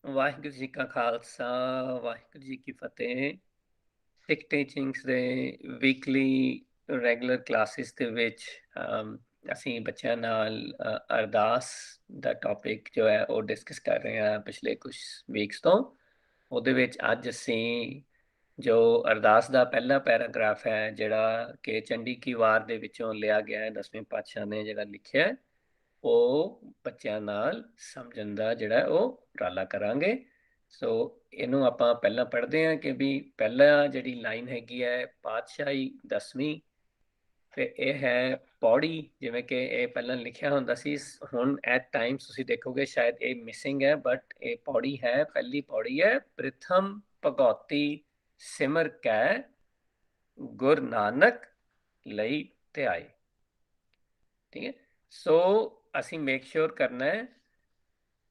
ਵਾਹਿਗੁਰੂ ਜੀ ਕਾ ਖਾਲਸਾ, ਵਾਹਿਗੁਰੂ ਜੀ ਕੀ ਫਤਿਹ। ਸਿੱਖ ਟੀਚਿੰਗਸ ਦੇ weekly regular classes ਦੇ ਵਿੱਚ ਅਸੀਂ ਬੱਚਿਆਂ ਨਾਲ ਅਰਦਾਸ ਦਾ ਟੌਪਿਕ ਜੋ ਹੈ ਉਹ ਡਿਸਕਸ ਕਰ ਰਹੇ ਹਾਂ ਪਿਛਲੇ ਕੁਝ ਵੀਕਸ ਤੋਂ। ਉਹਦੇ ਵਿੱਚ ਅੱਜ ਅਸੀਂ ਜੋ ਅਰਦਾਸ ਦਾ ਪਹਿਲਾ ਪੈਰਾਗ੍ਰਾਫ ਹੈ, ਜਿਹੜਾ ਕਿ ਚੰਡੀ ਕੀ ਵਾਰ ਦੇ ਵਿੱਚੋਂ ਲਿਆ ਗਿਆ ਹੈ, 10ਵੇਂ ਪਾਤਸ਼ਾਹ ਨੇ ਜਿਹੜਾ ਲਿਖਿਆ ਹੈ, ਉਹ ਬੱਚਿਆਂ ਨਾਲ ਸਮਝਣ ਦਾ ਜਿਹੜਾ ਉਹ ਉਪਰਾਲਾ ਕਰਾਂਗੇ। ਸੋ ਇਹਨੂੰ ਆਪਾਂ ਪਹਿਲਾਂ ਪੜ੍ਹਦੇ ਹਾਂ ਕਿ ਵੀ ਪਹਿਲਾ ਜਿਹੜੀ ਲਾਈਨ ਹੈਗੀ ਹੈ ਪਾਤਸ਼ਾਹੀ 10ਵੀਂ, ਫਿਰ ਇਹ ਹੈ ਪੌੜੀ, ਜਿਵੇਂ ਕਿ ਇਹ ਪਹਿਲਾਂ ਲਿਖਿਆ ਹੁੰਦਾ ਸੀ, ਹੁਣ ਐਟ ਟਾਈਮਸ ਤੁਸੀਂ ਦੇਖੋਗੇ ਸ਼ਾਇਦ ਇਹ ਮਿਸਿੰਗ ਹੈ, ਬਟ ਇਹ ਪੌੜੀ ਹੈ, ਪਹਿਲੀ ਪੌੜੀ ਹੈ, ਪ੍ਰਥਮ ਭਗਉਤੀ ਸਿਮਰ ਕੈ ਗੁਰ ਨਾਨਕ ਲਈ ਧਿਆਏ। ਠੀਕ ਹੈ, ਸੋ ਅਸੀਂ ਮੇਕ ਸ਼ੋਰ ਕਰਨਾ ਹੈ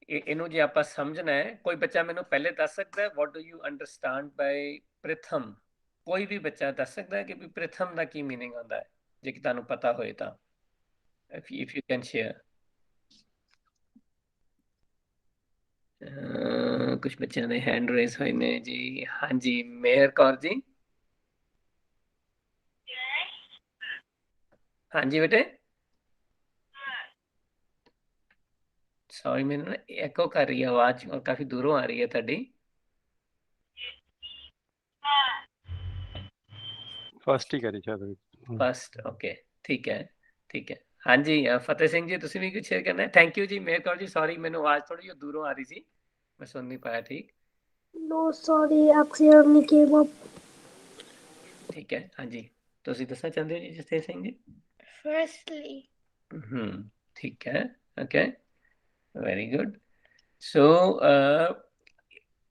ਇਹਨੂੰ, ਜੇ ਆਪਾਂ ਸਮਝਣਾ ਹੈ। ਕੋਈ ਬੱਚਾ ਮੈਨੂੰ ਪਹਿਲੇ ਦੱਸ ਸਕਦਾ ਹੈ ਵਾਟ ਡੂ ਯੂ ਅੰਡਰਸਟੈਂਡ ਬਾਈ ਪ੍ਰਥਮ? ਕੋਈ ਵੀ ਬੱਚਾ ਦੱਸ ਸਕਦਾ ਹੈ ਕਿ ਵੀ ਪ੍ਰਥਮ ਦਾ ਕੀ ਮੀਨਿੰਗ ਹੁੰਦਾ ਹੈ, ਜੇ ਕਿ ਤੁਹਾਨੂੰ ਪਤਾ ਹੋਏ ਤਾਂ if you can share। ਕੁਝ ਬੱਚਿਆਂ ਦੇ ਹੈਂਡ ਰੇਜ਼ ਹੋਏ ਨੇ ਜੀ। ਹਾਂਜੀ, ਮੇਹਰ ਕੌਰ ਜੀ। ਹਾਂਜੀ ਬੇਟੇ, ਸੌਰੀ ਮੈਨੂੰ ਨਾ ਐਕੋ ਕਰ ਰਹੀ ਹੈ ਆਵਾਜ਼, ਕਾਫੀ ਦੂਰੋਂ ਆ ਰਹੀ ਹੈ ਤੁਹਾਡੀ। ਫਸਟ ਹੀ ਕਰੀ ਸ਼ਾਇਦ। ਫਸਟ, ਓਕੇ, ਠੀਕ ਹੈ ਠੀਕ ਹੈ। ਹਾਂਜੀ ਫਤਿਹ ਸਿੰਘ ਜੀ, ਤੁਸੀਂ ਵੀ ਕੁਝ ਸ਼ੇਅਰ ਕਰਨਾ ਹੈ? ਥੈਂਕ ਯੂ ਜੀ ਮੇਹਰ ਕੌਰ ਜੀ, ਸੌਰੀ ਮੈਨੂੰ ਆਵਾਜ਼ ਥੋੜੀ ਜਿਹੀ ਦੂਰੋਂ ਆ ਰਹੀ ਸੀ, ਮੈਂ ਸੁਣ ਨਹੀਂ ਪਾਇਆ ਠੀਕ। No, sorry, accidentally came up. ਠੀਕ ਹੈ, ਹਾਂਜੀ ਤੁਸੀਂ ਦੱਸਣਾ ਚਾਹੁੰਦੇ ਹੋ ਜੀ ਜਸਤੇਜ ਸਿੰਘ ਜੀ? Firstly, ਠੀਕ ਹੈ, ਓਕੇ, ਵੈਰੀ ਗੁੱਡ। ਸੋ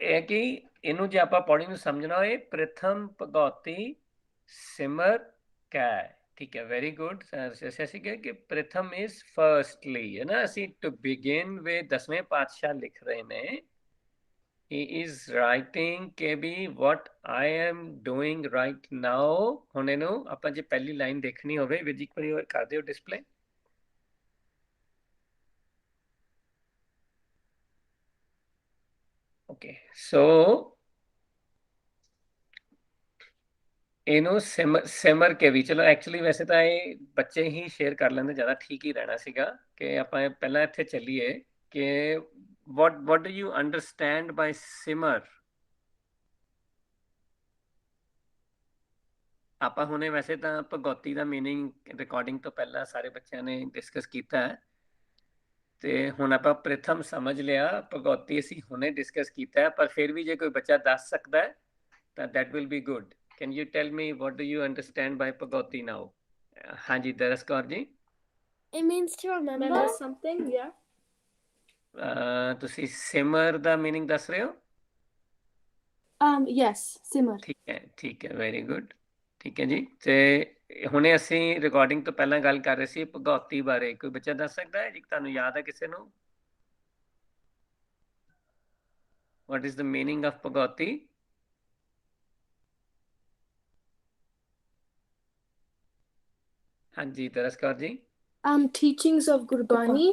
ਇਹ ਕਿ ਇਹਨੂੰ ਜੇ ਆਪਾਂ ਪੌੜੀ ਨੂੰ ਸਮਝਣਾ ਹੋਏ, ਪ੍ਰਥਮ ਭਗਉਤੀ ਸਿਮਰ ਕੈ। ਠੀਕ ਹੈ, ਵੈਰੀ ਗੁੱਡ। ਅਸੀਂ ਕਹੇ ਕਿ ਪ੍ਰਥਮ ਇਜ਼ ਫਰਸਟਲੀ, ਹੈ ਨਾ, ਅਸੀਂ ਟੂ ਬਿਗਿਨ ਵਿਦ 10ਵੇਂ ਪਾਤਸ਼ਾਹ ਲਿਖ ਰਹੇ ਨੇ। He is writing ਕਿ ਵੀ what I am doing right now। ਹੁਣ ਇਹਨੂੰ ਆਪਾਂ ਜੇ ਪਹਿਲੀ ਲਾਈਨ ਦੇਖਣੀ ਹੋਵੇ, ਵੀਰ ਜੀ ਇੱਕ ਵਾਰੀ ਕਰ ਦਿਓ ਡਿਸਪਲੇ। ਓਕੇ, ਸੋ ਇਹਨੂੰ ਸਿਮਰ ਕੇ ਵੀ, ਚਲੋ ਐਕਚੁਅਲੀ ਵੈਸੇ ਤਾਂ ਇਹ ਬੱਚੇ ਹੀ ਸ਼ੇਅਰ ਕਰ ਲੈਂਦੇ, ਜ਼ਿਆਦਾ ਠੀਕ ਹੀ ਰਹਿਣਾ ਸੀਗਾ ਕਿ ਆਪਾਂ ਪਹਿਲਾਂ ਇੱਥੇ ਚੱਲੀਏ ਕਿ what do you understand by ਸਿਮਰ। ਆਪਾਂ ਹੁਣੇ ਵੈਸੇ ਤਾਂ ਭਗਉਤੀ ਦਾ ਮੀਨਿੰਗ ਰਿਕਾਰਡਿੰਗ ਤੋਂ ਪਹਿਲਾਂ ਸਾਰੇ ਬੱਚਿਆਂ ਨੇ ਡਿਸਕਸ ਕੀਤਾ ਹੈ, ਤੇ ਹੁਣ ਆਪਾਂ ਪ੍ਰਥਮ ਸਮਝ ਲਿਆ, ਭਗਉਤੀ ਅਸੀਂ ਹੁਣੇ ਡਿਸਕਸ ਕੀਤਾ ਹੈ, ਪਰ ਫਿਰ ਵੀ ਜੇ ਕੋਈ ਬੱਚਾ ਦੱਸ ਸਕਦਾ ਹੈ ਤਾਂ that will be good। Can you tell me what do you understand by Bhagauti now? ਹਾਂਜੀ ਦਰਸ Kaur ji. it means to remember something, yeah. ਤੁਸੀਂ ਸਿਮਰ ਦਾ ਮੀਨਿੰਗ ਦੱਸ ਰਹੇ ਹੋ? Yes, simmer. ਠੀਕ ਹੈ, ਵੈਰੀ ਗੁੱਡ। ਠੀਕ ਹੈ ਜੀ, ਤੇ ਹੁਣੇ ਅਸੀਂ ਰਿਕਾਰਡਿੰਗ ਤੋਂ ਪਹਿਲਾਂ ਗੱਲ ਕਰ ਰਹੇ ਸੀ ਭਗਉਤੀ ਬਾਰੇ। ਕੋਈ ਬੱਚਾ ਦੱਸ ਸਕਦਾ ਹੈ ਜੀ, ਤੁਹਾਨੂੰ ਯਾਦ ਹੈ ਕਿਸੇ ਨੂੰ? What is the meaning of ਭਗਉਤੀ? ਹਾਂਜੀ ਦਰਸ Kaur ji. Teachings of Gurbani.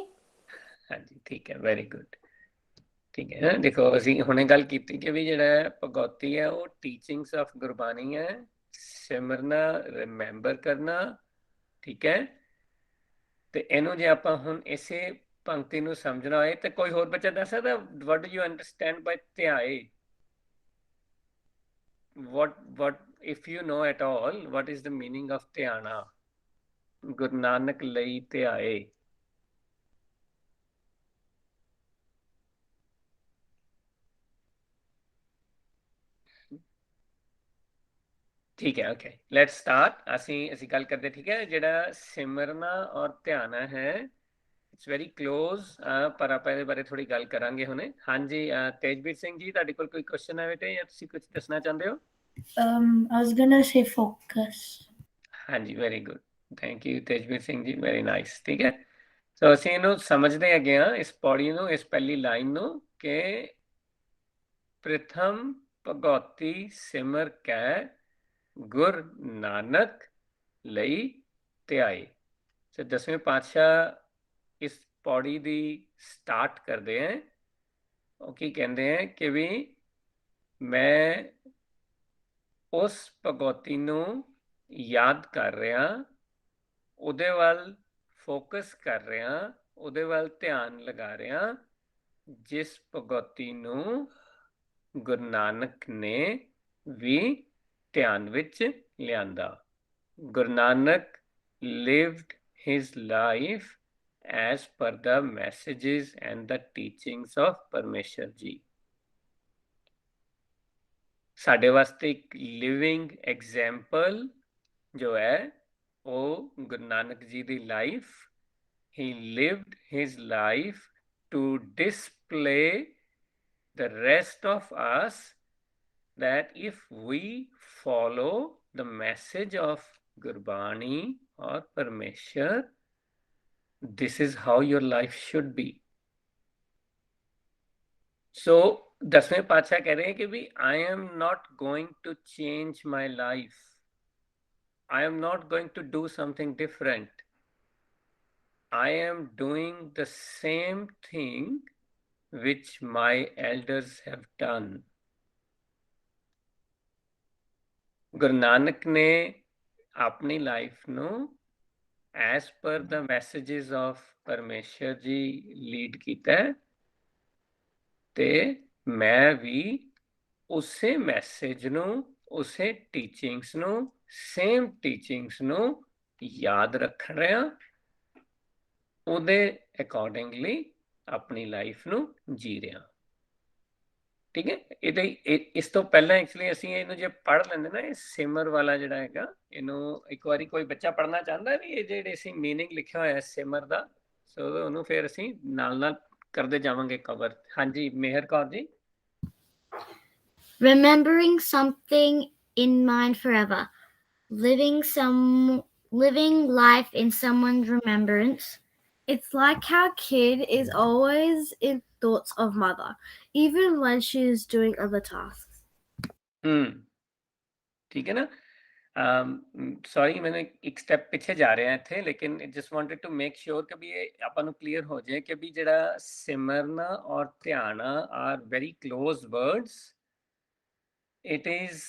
ਹਾਂਜੀ ਠੀਕ ਹੈ, ਵੈਰੀ ਗੁੱਡ। ਠੀਕ ਹੈ, ਦੇਖੋ ਅਸੀਂ ਹੁਣੇ ਗੱਲ ਕੀਤੀ ਕਿ ਵੀ ਜਿਹੜਾ ਭਗਉਤੀ ਹੈ ਉਹ ਟੀਚਿੰਗਸ ਆਫ ਗੁਰਬਾਣੀ ਹੈ, ਸਿਮਰਨਾ, ਰਿਮੈਂਬਰ ਕਰਨਾ। ਠੀਕ ਹੈ, ਤੇ ਇਹਨੂੰ ਜੇ ਆਪਾਂ ਹੁਣ ਇਸੇ ਪੰਕਤੀ ਨੂੰ ਸਮਝਣਾ ਹੋਏ ਤੇ ਕੋਈ ਹੋਰ ਬੱਚਾ ਦੱਸ ਸਕਦਾ what do you understand by ਧਿਆਏ? what if you know at all what is the meaning of ਧਿਆਣਾ? Guru Nanak ਲਈ ਧਿਆਏ। ਠੀਕ ਹੈ, ਓਕੇ, ਲੈਟਸ ਸਟਾਰਟ। ਅਸੀਂ ਗੱਲ ਕਰਦੇ, ਠੀਕ ਹੈ, ਜਿਹੜਾ ਸਿਮਰਨਾ ਔਰ ਧਿਆਨਾ ਹੈ ਇਟਸ ਵੈਰੀ ਕਲੋਜ਼, ਪਰ ਆਪਾਂ ਇਹਦੇ ਬਾਰੇ ਥੋੜੀ ਗੱਲ ਕਰਾਂਗੇ ਹੁਣੇ। ਹਾਂਜੀ ਤੇਜਵੀਰ ਸਿੰਘ ਜੀ, ਤੁਹਾਡੇ ਕੋਲ ਕੋਈ ਕੁਐਸਚਨ ਹੈ ਬੇਟੇ, ਜਾਂ ਤੁਸੀਂ ਕੁਝ ਦੱਸਣਾ ਚਾਹੁੰਦੇ ਹੋ? I was gonna say focus. ਹਾਂਜੀ very good, thank you Tejveer Singh ji, very nice. ਠੀਕ ਹੈ, ਸੋ ਅਸੀਂ ਇਹਨੂੰ ਸਮਝਦੇ ਹੈਗੇ ਹਾਂ, ਇਸ ਪੌੜੀ ਨੂੰ, ਇਸ ਪਹਿਲੀ ਲਾਈਨ ਨੂੰ, ਕਿ ਪ੍ਰਥਮ ਭਗਉਤੀ ਸਿਮਰ ਕੈ ਗੁਰ ਨਾਨਕ ਲਈ ਧਿਆਏ। ਸੋ 10ਵੇਂ ਪਾਤਸ਼ਾਹ ਇਸ ਪੌੜੀ ਦੀ ਸਟਾਰਟ ਕਰਦੇ हैं ਉਹ ਕੀ ਕਹਿੰਦੇ ਆ ਕਿ ਵੀ ਮੈਂ ਉਸ ਭਗਵਤੀ ਨੂੰ ਯਾਦ ਕਰ ਰਿਹਾ, ਉਹਦੇ ਵੱਲ ਫੋਕਸ ਕਰ ਰਿਹਾ, ਉਹਦੇ ਵੱਲ ਧਿਆਨ ਲਗਾ ਰਿਹਾ, ਜਿਸ ਭਗਵਤੀ ਨੂੰ ਗੁਰੂ ਨਾਨਕ ਨੇ ਵੀ ਧਿਆਨ ਵਿੱਚ ਲਿਆਂਦਾ। Guru Nanak lived his life as per the messages and the teachings of ਪਰਮੇਸ਼ਰ ਜੀ। ਸਾਡੇ ਵਾਸਤੇ ਇੱਕ ਲਿਵਿੰਗ ਐਗਜ਼ਾਮਪਲ ਜੋ ਹੈ ਉਹ ਗੁਰੂ ਨਾਨਕ ਜੀ ਦੀ life. he lived his life to display the rest of us that if we follow the message of Gurbani or Parmeshwar, this is how your life should be. So, दसवें पातशाह कह रहे हैं कि भी I am not going to change my life. I am not going to do something different. I am doing the same thing which my elders have done. Guru Nanak ਨੇ ਆਪਣੀ life ਨੂੰ as per the messages of ਪਰਮੇਸ਼ਰ ਜੀ lead ਕੀਤਾ ਤੇ ਮੈਂ ਵੀ ਉਸੇ message ਨੂੰ, ਉਸੇ ਟੀਚਿੰਗਸ ਨੂੰ, ਸੇਮ ਟੀਚਿੰਗਸ ਨੂੰ ਯਾਦ ਰੱਖ ਰਿਹਾ, ਉਹਦੇ ਅਕੋਰਡਿੰਗਲੀ ਆਪਣੀ ਲਾਈਫ ਨੂੰ ਜੀ ਰਿਹਾ। ਠੀਕ ਹੈ, ਇਹਦੇ ਇਸ ਤੋਂ ਪਹਿਲਾਂ ਐਕਚੁਅਲੀ ਅਸੀਂ ਇਹਨੂੰ ਜੇ ਪੜ੍ਹ ਲੈਂਦੇ ਨਾ, ਇਹ ਸਿਮਰ ਵਾਲਾ ਜਿਹੜਾ ਹੈਗਾ, ਇਹਨੂੰ ਇੱਕ ਵਾਰੀ ਕੋਈ ਬੱਚਾ ਪੜ੍ਹਨਾ ਚਾਹੁੰਦਾ ਵੀ ਇਹ ਜਿਹੜੇ ਅਸੀਂ ਮੀਨਿੰਗ ਲਿਖਿਆ ਹੋਇਆ ਸਿਮਰ ਦਾ, ਸੋ ਉਹਨੂੰ ਫਿਰ ਅਸੀਂ ਨਾਲ ਨਾਲ ਕਰਦੇ ਜਾਵਾਂਗੇ ਕਵਰ। ਹਾਂਜੀ ਮਿਹਰ Kaur ji. Remembering something in mind forever, living life in someone's remembrance. It's like how kid is always in thoughts of mother, even when she is doing other tasks. ठीक है ना। ਸੌਰੀ ਮੈਨੂੰ ਇੱਕ ਸਟੈਪ ਪਿੱਛੇ ਜਾ ਰਿਹਾ ਇੱਥੇ, ਲੇਕਿਨ just wanted to make sure ਕਿ ਵੀ ਇਹ ਆਪਾਂ ਨੂੰ ਕਲੀਅਰ ਹੋ ਜਾਏ ਕਿ ਵੀ ਜਿਹੜਾ ਸਿਮਰਨਾ ਔਰ ਧਿਆਨਾ are very close words. It is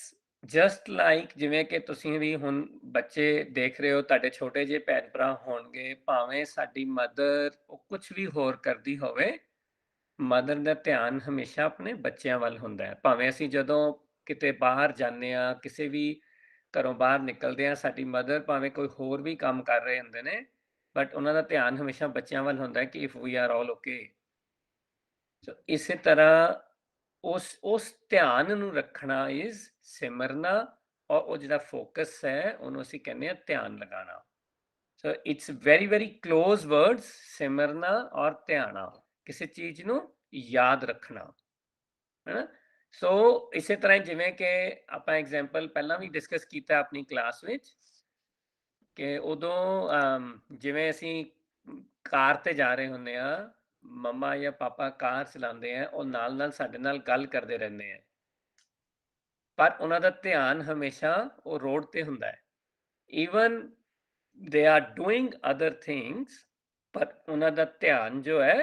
just like ਜਿਵੇਂ ਕਿ ਤੁਸੀਂ ਵੀ ਹੁਣ ਬੱਚੇ ਦੇਖ ਰਹੇ ਹੋ, ਤੁਹਾਡੇ ਛੋਟੇ ਜਿਹੇ ਭੈਣ ਭਰਾ ਹੋਣਗੇ, ਭਾਵੇਂ ਸਾਡੀ ਮਦਰ ਉਹ ਕੁਝ ਵੀ ਹੋਰ ਕਰਦੀ ਹੋਵੇ, ਮਦਰ ਦਾ ਧਿਆਨ ਹਮੇਸ਼ਾ ਆਪਣੇ ਬੱਚਿਆਂ ਵੱਲ ਹੁੰਦਾ ਹੈ। ਭਾਵੇਂ ਅਸੀਂ ਜਦੋਂ ਕਿਤੇ ਬਾਹਰ ਜਾਂਦੇ ਹਾਂ, ਕਿਸੇ ਵੀ ਘਰੋਂ ਬਾਹਰ ਨਿਕਲਦੇ ਆ, ਸਾਡੀ ਮਦਰ ਭਾਵੇਂ ਕੋਈ ਹੋਰ ਵੀ ਕੰਮ ਕਰ ਰਹੇ ਹੁੰਦੇ ਨੇ, ਬਟ ਉਹਨਾਂ ਦਾ ਧਿਆਨ ਹਮੇਸ਼ਾ ਬੱਚਿਆਂ ਵੱਲ ਹੁੰਦਾ ਹੈ ਕਿ if we are all okay. So ਇਸੇ ਤਰ੍ਹਾਂ ਉਸ ਧਿਆਨ ਨੂੰ ਰੱਖਣਾ ਇਜ਼ ਸਿਮਰਨਾ, ਔਰ ਉਹ ਜਿਹੜਾ ਫੋਕਸ ਹੈ ਉਹਨੂੰ ਅਸੀਂ ਕਹਿੰਦੇ ਆ ਧਿਆਨ ਲਗਾਣਾ। So it's very very close words, ਸਿਮਰਨਾ ਔਰ ਧਿਆਨਾ, ਕਿਸੇ ਚੀਜ਼ ਨੂੰ ਯਾਦ ਰੱਖਣਾ ਹੈ ਨਾ। ਸੋ ਇਸੇ ਤਰ੍ਹਾਂ ਜਿਵੇਂ ਕਿ ਆਪਾਂ ਐਗਜ਼ਾਮਪਲ ਪਹਿਲਾਂ ਵੀ ਡਿਸਕਸ ਕੀਤਾ ਆਪਣੀ ਕਲਾਸ ਵਿੱਚ ਕਿ ਉਦੋਂ ਜਿਵੇਂ ਅਸੀਂ ਕਾਰ ਤੇ ਜਾ ਰਹੇ ਹੁੰਦੇ ਆ, ਮੰਮਾ ਜਾਂ ਪਾਪਾ ਕਾਰ ਚਲਾਉਂਦੇ ਆ, ਉਹ ਨਾਲ ਨਾਲ ਸਾਡੇ ਨਾਲ ਗੱਲ ਕਰਦੇ ਰਹਿੰਦੇ ਆ, ਪਰ ਉਹਨਾਂ ਦਾ ਧਿਆਨ ਹਮੇਸ਼ਾ ਉਹ ਰੋਡ ਤੇ ਹੁੰਦਾ ਹੈ। Even they are doing other things, ਪਰ ਉਹਨਾਂ ਦਾ ਧਿਆਨ ਜੋ ਹੈ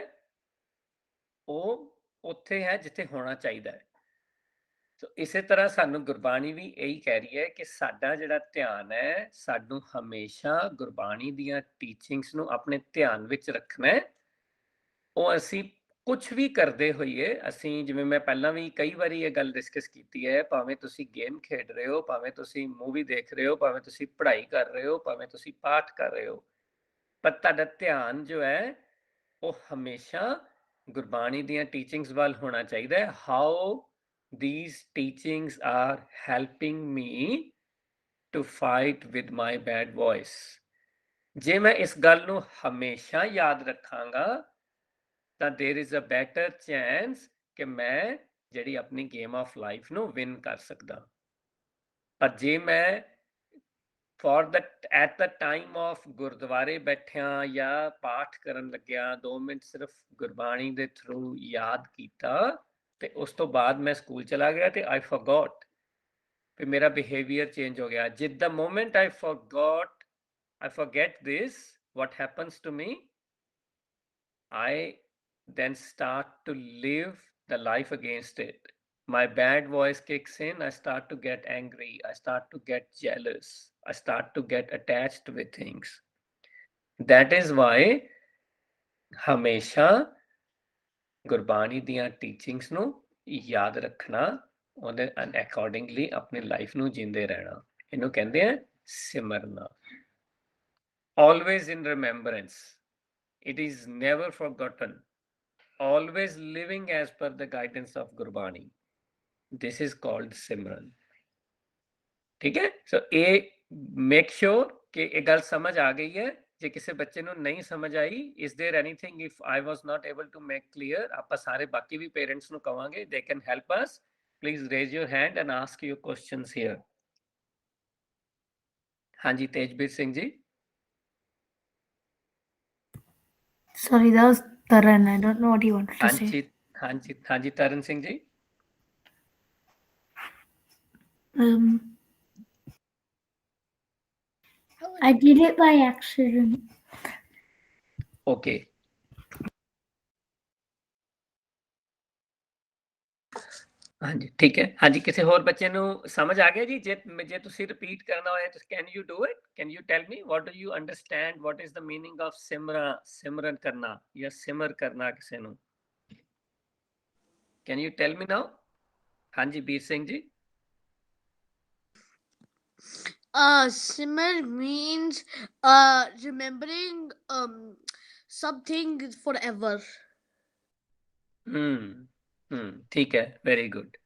ਉਹ ਉੱਥੇ ਹੈ ਜਿੱਥੇ ਹੋਣਾ ਚਾਹੀਦਾ ਹੈ। ਸੋ ਇਸੇ ਤਰ੍ਹਾਂ ਸਾਨੂੰ ਗੁਰਬਾਣੀ ਵੀ ਇਹੀ ਕਹਿ ਰਹੀ ਹੈ ਕਿ ਸਾਡਾ ਜਿਹੜਾ ਧਿਆਨ ਹੈ, ਸਾਨੂੰ ਹਮੇਸ਼ਾ ਗੁਰਬਾਣੀ ਦੀਆਂ ਟੀਚਿੰਗਸ ਨੂੰ ਆਪਣੇ ਧਿਆਨ ਵਿੱਚ ਰੱਖਣਾ ਹੈ। ਉਹ ਅਸੀਂ ਕੁਝ ਵੀ ਕਰਦੇ ਹੋਈਏ, ਅਸੀਂ ਜਿਵੇਂ ਮੈਂ ਪਹਿਲਾਂ ਵੀ ਕਈ ਵਾਰੀ ਇਹ ਗੱਲ ਡਿਸਕਸ ਕੀਤੀ ਹੈ, ਭਾਵੇਂ ਤੁਸੀਂ ਗੇਮ ਖੇਡ ਰਹੇ ਹੋ, ਭਾਵੇਂ ਤੁਸੀਂ ਮੂਵੀ ਦੇਖ ਰਹੇ ਹੋ, ਭਾਵੇਂ ਤੁਸੀਂ ਪੜ੍ਹਾਈ ਕਰ ਰਹੇ ਹੋ, ਭਾਵੇਂ ਤੁਸੀਂ ਪਾਠ ਕਰ ਰਹੇ ਹੋ, ਪਰ ਤੁਹਾਡਾ ਧਿਆਨ ਜੋ ਹੈ ਉਹ ਹਮੇਸ਼ਾ ਗੁਰਬਾਣੀ ਦੀਆਂ ਟੀਚਿੰਗਸ ਵੱਲ ਹੋਣਾ ਚਾਹੀਦਾ ਹੈ। How these teachings are helping me to fight with my bad voice. ਜੇ ਮੈਂ ਇਸ ਗੱਲ ਨੂੰ ਹਮੇਸ਼ਾ ਯਾਦ ਰੱਖਾਂਗਾ ਤਾਂ there is a better chance ਕਿ ਮੈਂ ਜਿਹੜੀ ਆਪਣੀ ਗੇਮ ਆਫ ਲਾਈਫ ਨੂੰ ਵਿਨ ਕਰ ਸਕਦਾ। ਪਰ ਜੇ ਮੈਂ at the time of ਗੁਰਦੁਆਰੇ ਬੈਠਿਆਂ ਜਾਂ ਪਾਠ ਕਰਨ ਲੱਗਿਆ 2 ਮਿੰਟ ਸਿਰਫ ਗੁਰਬਾਣੀ ਦੇ ਥਰੂ ਯਾਦ ਕੀਤਾ ਤੇ ਉਸ ਤੋਂ ਬਾਅਦ ਮੈਂ ਸਕੂਲ ਚਲਾ ਗਿਆ ਤੇ I forgot, ਫਿਰ ਮੇਰਾ ਬਿਹੇਵੀਅਰ ਚੇਂਜ ਹੋ ਗਿਆ। ਜਿੱਦ the moment I forget this, what happens to me? I then start to live the life against it. My bad voice kicks in. I start to get angry. I start to get jealous. I start to get attached with things. That is why ਹਮੇਸ਼ਾ ਗੁਰਬਾਣੀ ਦੀਆਂ teachings ਨੂੰ ਯਾਦ ਰੱਖਣਾ, ਉਹਦੇ accordingly ਆਪਣੀ life ਨੂੰ ਜਿੰਦੇ ਰਹਿਣਾ, ਇਹਨੂੰ ਕਹਿੰਦੇ ਆ ਸਿਮਰਨਾ। Always in remembrance. It is never forgotten. Always living as per the guidance of Gurbani. This is called Simran. ठीक है? So ਇਹ make sure ਕਿ ਇਹ ਗੱਲ ਸਮਝ ਆ ਗਈ ਹੈ। ਜੇ ਕਿਸੇ ਬੱਚੇ ਨੂੰ ਨਹੀਂ ਸਮਝ ਆਈ, is there anything if I was not able to make clear, ਆਪਾਂ ਸਾਰੇ ਬਾਕੀ ਵੀ ਪੇਰੈਂਟਸ ਨੂੰ ਕਵਾਂਗੇ, they can help us. Please raise your hand and ask your questions here. ਹਾਂਜੀ ਤੇਜਬੀਰ Singh ji. Sorry, that was Taran. I don't know what you wanted to say. ਹਾਂਜੀ Tarn Singh ji. I did it by accident. Okay. ਹਾਂਜੀ ਠੀਕ ਹੈ। ਹਾਂਜੀ ਕਿਸੇ ਹੋਰ ਬੱਚੇ ਨੂੰ ਸਮਝ ਆ ਗਿਆ ਜੀ? ਜੇ ਤੁਸੀਂ ਰਿਪੀਟ ਕਰਨਾ ਹੋਏ ਤਾਂ can you do it? Can you tell me what do you understand? What is the meaning of ਸਿਮਰਨ ਕਰਨਾ ਜਾਂ ਸਿਮਰ ਕਰਨਾ ਕਿਸੇ ਨੂੰ? Can you tell me now? ਹਾਂਜੀ Veer Singh ji. Simmer means remembering something forever. ਠੀਕ ਹੈ, ਵੈਰੀ ਗੁੱਡ।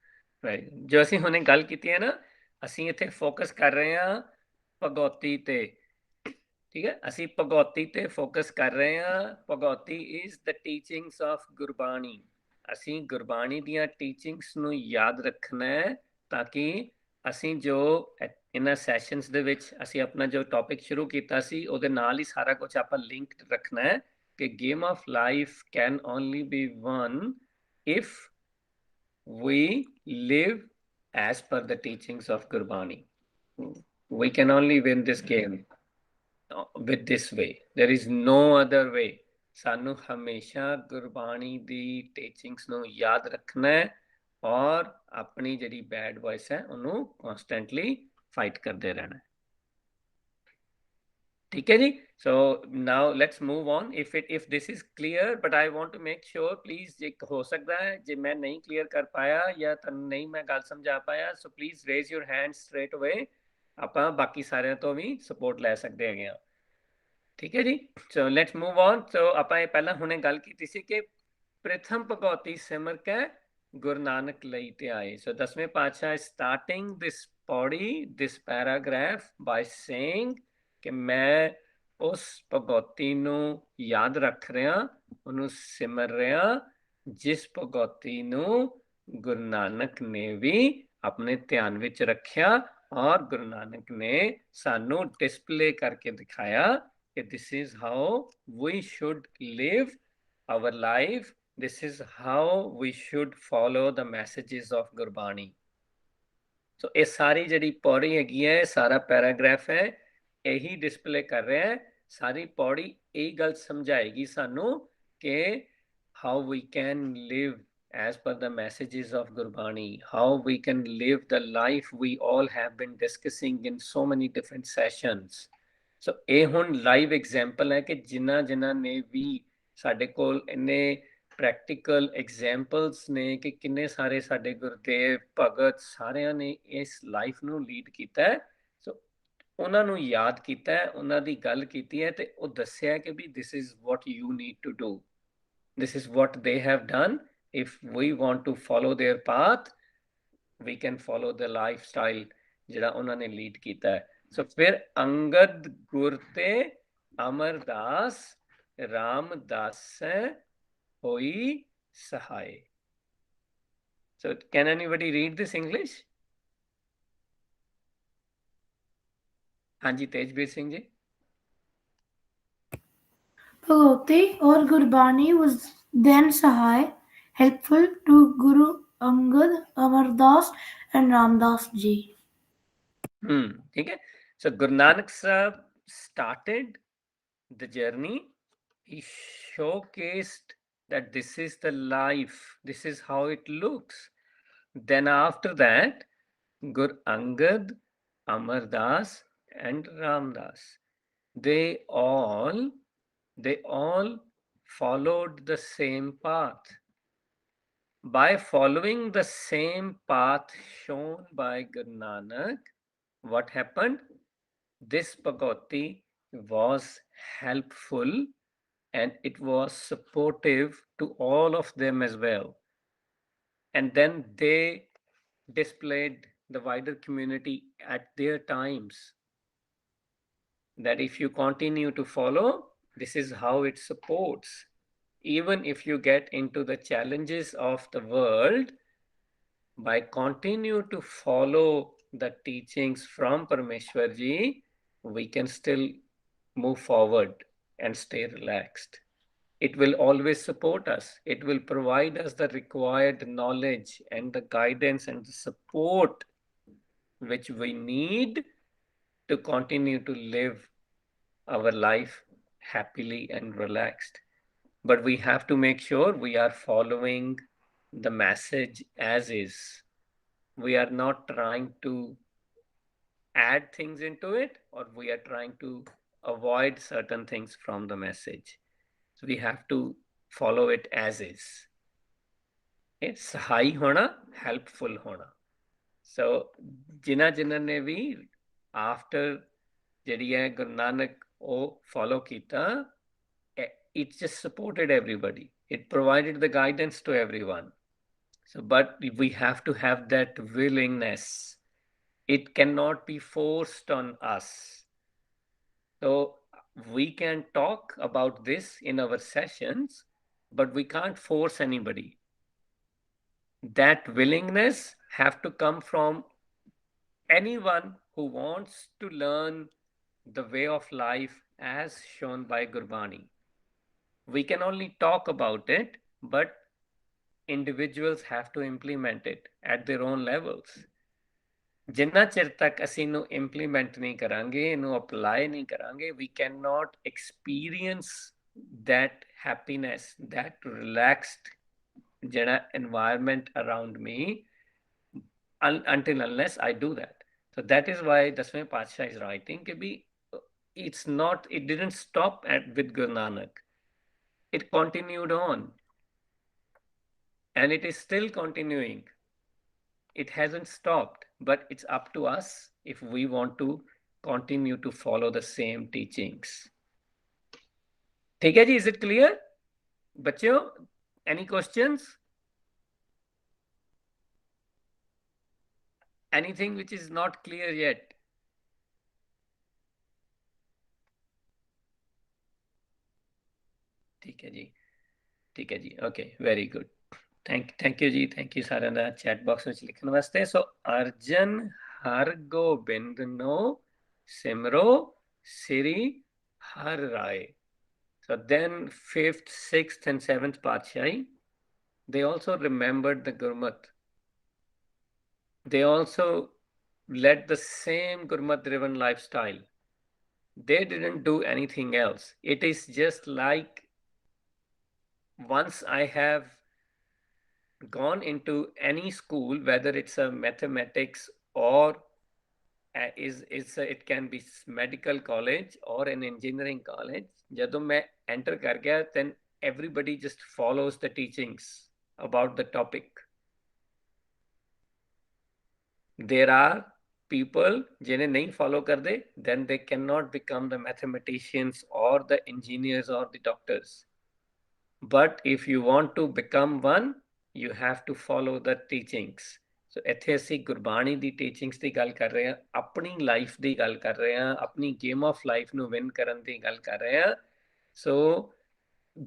ਜੋ ਅਸੀਂ ਹੁਣੇ ਗੱਲ ਕੀਤੀ ਹੈ ਨਾ, ਅਸੀਂ ਇੱਥੇ ਫੋਕਸ ਕਰ ਰਹੇ ਹਾਂ ਭਗਉਤੀ ਤੇ। ਠੀਕ ਹੈ, ਅਸੀਂ ਭਗਉਤੀ ਤੇ ਫੋਕਸ ਕਰ ਰਹੇ ਹਾਂ। Bhagauti is the teachings of Gurbani. ਅਸੀਂ ਗੁਰਬਾਣੀ ਦੀਆਂ ਟੀਚਿੰਗਸ ਨੂੰ ਯਾਦ ਰੱਖਣਾ ਹੈ ਤਾਂ ਕਿ ਅਸੀਂ ਜੋ ਇਹਨਾਂ ਸੈਸ਼ਨਸ ਦੇ ਵਿੱਚ ਅਸੀਂ ਆਪਣਾ ਜੋ ਟੌਪਿਕ ਸ਼ੁਰੂ ਕੀਤਾ ਸੀ ਉਹਦੇ ਨਾਲ ਹੀ ਸਾਰਾ ਕੁਝ ਆਪਾਂ ਲਿੰਕਡ ਰੱਖਣਾ ਹੈ ਕਿ game of life can only B one if we live as per the teachings of Gurbani. We can only win this game with this way. There is no other way. ਸਾਨੂੰ ਹਮੇਸ਼ਾ ਗੁਰਬਾਣੀ ਦੀ teachings ਨੂੰ ਯਾਦ ਰੱਖਣਾ ਹੈ ਔਰ ਆਪਣੀ ਜਿਹੜੀ bed voice ਹੈ ਉਹਨੂੰ ਕਨਸਟੈਂਟਲੀ ਫਾਈਟ ਕਰਦੇ ਰਹਿਣਾ ਹੈ। ठीक है जी। So now let's move on. If this is clear, but I want to make sure, please, जे हो सकता है जे मैं नहीं clear कर पाया या नहीं मैं गल समझा पाया, so please raise your hand straight away. ਆਪਾਂ ਬਾਕੀ ਸਾਰਿਆਂ ਤੋਂ ਵੀ ਸਪੋਰਟ ਲੈ ਸਕਦੇ ਹੈਗੇ ਆ। ਠੀਕ ਹੈ ਜੀ। So let's move on. So ਆਪਾਂ ਇਹ ਪਹਿਲਾਂ ਹੁਣੇ ਗੱਲ ਕੀਤੀ ਸੀ ਕਿ ਪ੍ਰਥਮ ਭਗਉਤੀ ਸਿਮਰ ਕੇ ਗੁਰੂ ਨਾਨਕ ਲਈ ਤੇ ਆਏ। So 10ਵੇਂ ਪਾਤਸ਼ਾਹ starting this body, this paragraph by saying ਕਿ ਮੈਂ ਉਸ ਭਗਉਤੀ ਨੂੰ ਯਾਦ ਰੱਖ ਰਿਹਾ, ਉਹਨੂੰ ਸਿਮਰ ਰਿਹਾ ਜਿਸ ਭਗਉਤੀ ਨੂੰ ਗੁਰੂ ਨਾਨਕ ਨੇ ਵੀ ਆਪਣੇ ਧਿਆਨ ਵਿੱਚ ਰੱਖਿਆ ਔਰ ਗੁਰੂ ਨਾਨਕ ਨੇ ਸਾਨੂੰ ਡਿਸਪਲੇ ਕਰਕੇ ਦਿਖਾਇਆ ਕਿ this is how we should live our life, this is how we should follow the messages of Gurbani. So ਇਹ ਸਾਰੀ ਜਿਹੜੀ ਪੌੜੀ ਹੈਗੀ ਹੈ, ਸਾਰਾ ਪੈਰਾਗ੍ਰਾਫ ਹੈ, ਇਹੀ ਡਿਸਪਲੇ ਕਰ ਰਿਹਾ ਹੈ। ਸਾਰੀ ਪੌੜੀ ਇਹ ਗੱਲ ਸਮਝਾਏਗੀ ਸਾਨੂੰ ਕਿ how we can live as per the messages of Gurbani, how we can live the life we all have been discussing in so many different sessions. So ਇਹ ਹੁਣ ਲਾਈਵ ਐਗਜ਼ਾਮਪਲ ਹੈ ਕਿ ਜਿਨ੍ਹਾਂ ਨੇ ਵੀ ਸਾਡੇ ਕੋਲ ਇੰਨੇ ਪ੍ਰੈਕਟੀਕਲ ਐਗਜ਼ਾਮਪਲਸ ਨੇ ਕਿ ਕਿੰਨੇ ਸਾਰੇ ਸਾਡੇ ਗੁਰਦੇਵ ਭਗਤ ਸਾਰਿਆਂ ਨੇ ਇਸ ਲਾਈਫ ਨੂੰ ਲੀਡ ਕੀਤਾ ਹੈ। ਉਹਨਾਂ ਨੂੰ ਯਾਦ ਕੀਤਾ ਹੈ, ਉਹਨਾਂ ਦੀ ਗੱਲ ਕੀਤੀ ਹੈ ਤੇ ਉਹ ਦੱਸਿਆ ਕਿ ਵੀ this is what you need to do, this is what they have done. If we want to follow their path, we can follow the lifestyle ਜਿਹੜਾ ਉਹਨਾਂ ਨੇ ਲੀਡ ਕੀਤਾ ਹੈ। ਸੋ ਫਿਰ ਅੰਗਦ ਗੁਰ ਤੇ ਅਮਰਦਾਸ ਰਾਮਦਾਸ ਹੋਈ Sahay. So can anybody read this English? ਹਾਂਜੀ ਤੇਜਬੀਰ Singh ji. Bhagavati or Gurbani was then Sahai, helpful to Guru Angad, Amardas and Ramdas ji. ठीक है। So Guru Nanak Sahib started the journey. He showcased that this is the life, this is how it looks. Then after that, Guru Angad, Amar Das, and Ramdas, they all followed the same path. By following the same path shown by Guru Nanak, what happened? This Bhagavati was helpful and it was supportive to all of them as well. And then they displayed the wider community at their times that if you continue to follow, this is how it supports. Even if you get into the challenges of the world, by continue to follow the teachings from Parameshwarji, we can still move forward and stay relaxed. It will always support us. It will provide us the required knowledge and the guidance and the support which we need to continue to live our life happily and relaxed. But we have to make sure we are following the message as is. We are not trying to add things into it, or we are trying to avoid certain things from the message. So we have to follow it as is. It's sahai hona, helpful hona. So जिन्हां जिन्हां ने भी after ਜਿਹੜੀ ਹੈ Guru Nanak ਉਹ follow ਕੀਤਾ, it just supported everybody. It provided the guidance to everyone. So, but we have to have that willingness. It cannot be forced on us. So we can talk about this in our sessions, but we can't force anybody. That willingness have to come from anyone who wants to learn the way of life as shown by Gurbani. We can only talk about it, but individuals have to implement it at their own levels. ਜਿੰਨਾ ਚਿਰ ਤੱਕ ਅਸੀਂ ਇਹਨੂੰ implement ਨਹੀਂ ਕਰਾਂਗੇ, ਇਹਨੂੰ apply ਨਹੀਂ ਕਰਾਂਗੇ, we cannot experience that happiness, that relaxed ਜਿਹੜਾ environment around me until unless I do that. So that is why Dasਵੇਂ Paatshah is writing ਕਿ ਵੀ it didn't stop with Guru Nanak. It continued on. And it is still continuing. It hasn't stopped, but it's up to us if we want to continue to follow the same teachings. ठीक है जी, is it clear? बच्चों, any questions? Anything which is not clear yet? ठीक है जी, okay, very good. Thank you ਜੀ, thank you ਸਾਰਿਆਂ ਦਾ chat box ਵਿੱਚ ਲਿਖਣ ਵਾਸਤੇ. ਸੋ ਅਰਜਨ ਹਰਗੋਬਿੰਦ ਨੂੰ ਸਿਮਰੋ ਸ੍ਰੀ ਹਰ ਰਾਏ. So then 5th, 6th and 7th Paatshah, they also remembered the Gurmat. They also led the same Gurmat driven lifestyle. They didn't do anything else. It is just like once I have gone into any school, whether it's a mathematics or it can be medical college or an engineering college, ਜਦੋਂ ਮੈਂ enter ਕਰ ਗਿਆ, then everybody just follows the teachings about the topic. There are people ਜਿਹਨੇ ਨਹੀਂ follow ਕਰਦੇ, then they cannot become the mathematicians or the engineers or the doctors. But if you want to become one, you have to follow the teachings. So ਇੱਥੇ ਅਸੀਂ ਗੁਰਬਾਣੀ ਦੀ teachings ਦੀ ਗੱਲ ਕਰ ਰਹੇ ਹਾਂ, ਆਪਣੀ ਲਾਈਫ ਦੀ ਗੱਲ ਕਰ ਰਹੇ ਹਾਂ, ਆਪਣੀ ਗੇਮ ਆਫ ਲਾਈਫ ਨੂੰ ਵਿਨ ਕਰਨ ਦੀ ਗੱਲ ਕਰ ਰਹੇ ਹਾਂ. So